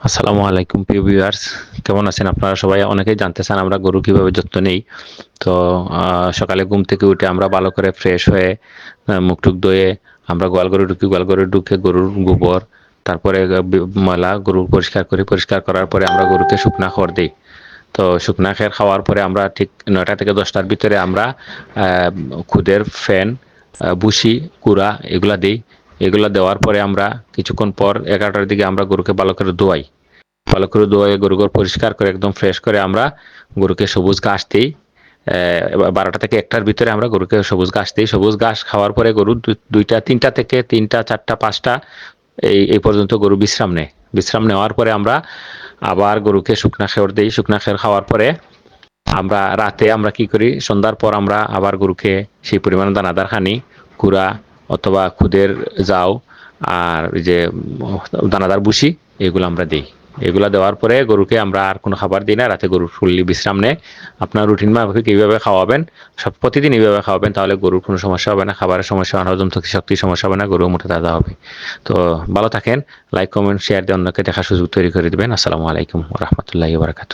আসসালামু আলাইকুম প্রিয় ভিউয়ার্স, কেমন আছেন আপনারা সবাই? অনেকেই জানতে চান আমরা গরু কিভাবে যত্ন নেই। তো সকালে ঘুম থেকে উঠে আমরা ভালো করে ফ্রেশ হয়ে মুখ টুক ধুয়ে আমরা গোয়াল ঘরে ঢুকি, গোয়াল ঘরে ঢুকে গরুর গোবর, তারপরে ময়লা গরু পরিষ্কার করি, পরিষ্কার করার পরে আমরা গরুকে শুকনা খড় দিই। তো শুকনা খের খাওয়ার পরে আমরা ঠিক 9টা থেকে 10টার ভিতরে আমরা খুদের ফ্যান, ভুসি, কুড়া এগুলা দিই। এগুলা দেওয়ার পরে আমরা কিছুক্ষণ পর 11টার দিকে আমরা গরুকে ভালো করে ধোয়াই। ভালো করে ধোয়া গরুকে পরিষ্কার করে একদম ফ্রেশ করে আমরা গরুকে সবুজ ঘাস দিই। 12টা থেকে 1টার ভিতরে আমরা গরুকে সবুজ ঘাস দিই। সবুজ ঘাস খাওয়ার পরে গরু 3টা থেকে 3টা, 4টা, 5টা এই পর্যন্ত গরু বিশ্রাম নেয়। বিশ্রাম নেওয়ার পরে আমরা আবার গরুকে শুকনা খের দিই। শুকনা খের খাওয়ার পরে আমরা রাতে আমরা কি করি, সন্ধ্যার পর আমরা আবার গরুকে সেই পরিমাণ দানাদার খানি, কুড়া অথবা খুদের যাও আর যে দানাদার ভুসি এগুলো আমরা দিই। এগুলা দেওয়ার পরে গরুকে আমরা আর কোনো খাবার দিই না। রাতে গরু ফুললি বিশ্রাম নেয়। আপনার রুটিন মাফিক এইভাবে খাওয়াবেন, সব প্রতিদিন এইভাবে খাওয়াবেন, তাহলে গরুর কোনো সমস্যা হবে না, খাবারের সমস্যা হবে না, হজম শক্তির সমস্যা হবে না, গরু মোটা তাজা হবে। তো ভালো থাকেন, লাইক কমেন্ট শেয়ার দিয়ে অন্যকে দেখার সুযোগ তৈরি করে দিবেন। আসসালামু আলাইকুম ওয়া রাহমাতুল্লাহি ওয়া বারাকাতুহু।